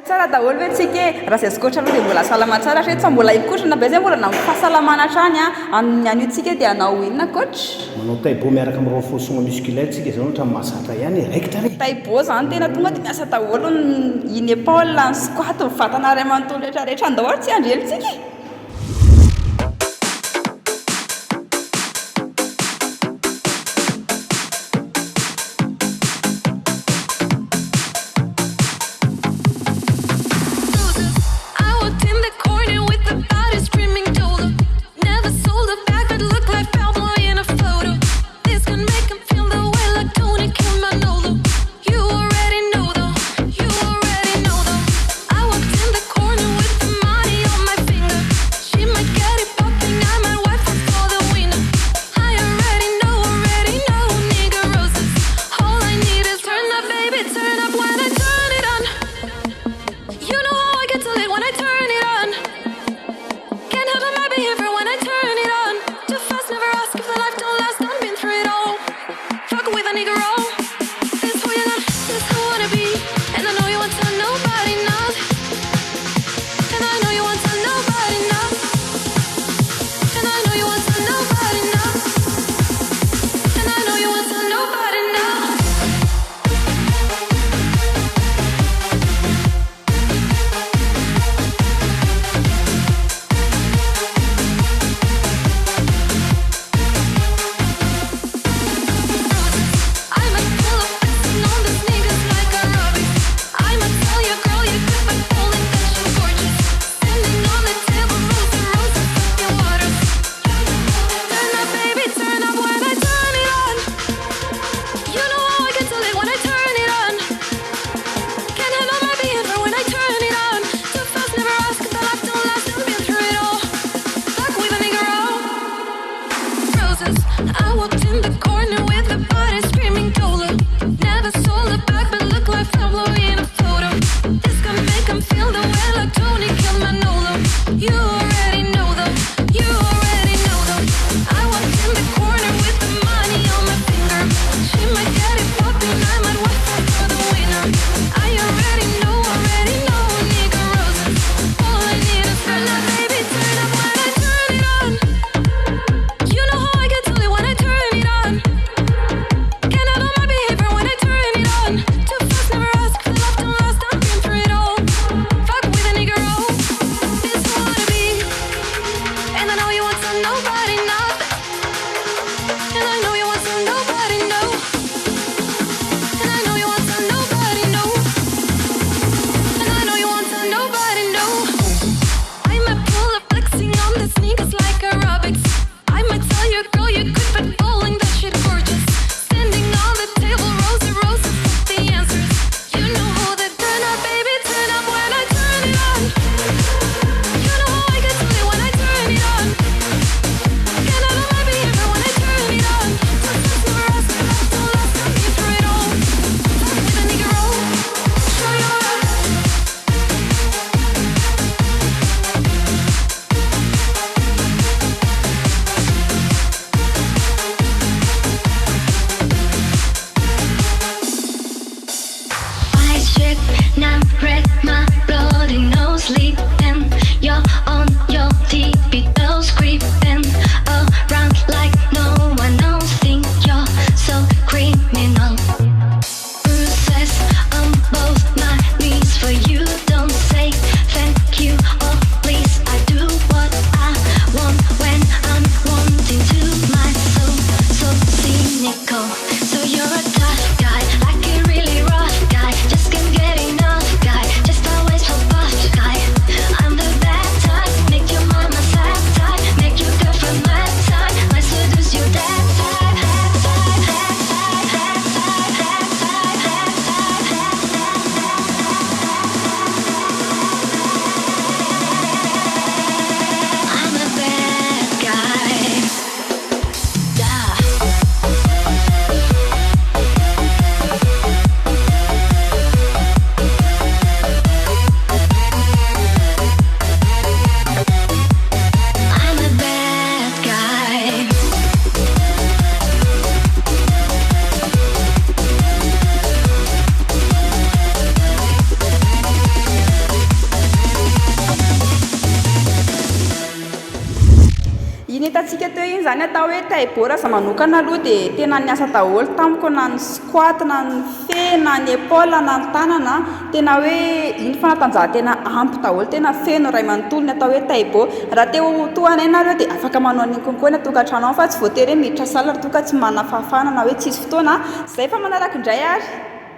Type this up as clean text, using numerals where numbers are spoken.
Tsara daholo ve tsika raha zay skoatra aloha dia mbola salama tsara rehetra tsy mbola ikotrana be zay mbola na fahasalamana hatrany any an'itsika dia hanao inona coach manao taibo miaraka amin'ny renforcement musculaire tsika izao ohatra mahazatra ihany raikitra re taibo zany tena tonga dia miasa daholo iny épaule ny squat ny vatana iray manontolo rehetrarehetra andao ary tsy andrely tsika Finger hitantsika teo iny zany atao hoe taille-bora za manokana aloha dia tena niasa daholo tamiko na ny squat na ny fe na ny épaule na ny tanana tena hoe iny fanatanjahantena ampy daholo tena feno ray manontolo ny atao hoe taille-bora raha teo toanay nareo dia afaka manao an'iny konko ny atokantrano fa tsy voatery hoe miditra sala raha toa ka tsy manana fahafahana na hoe tsisy fotoana zay fa manaraka indray ary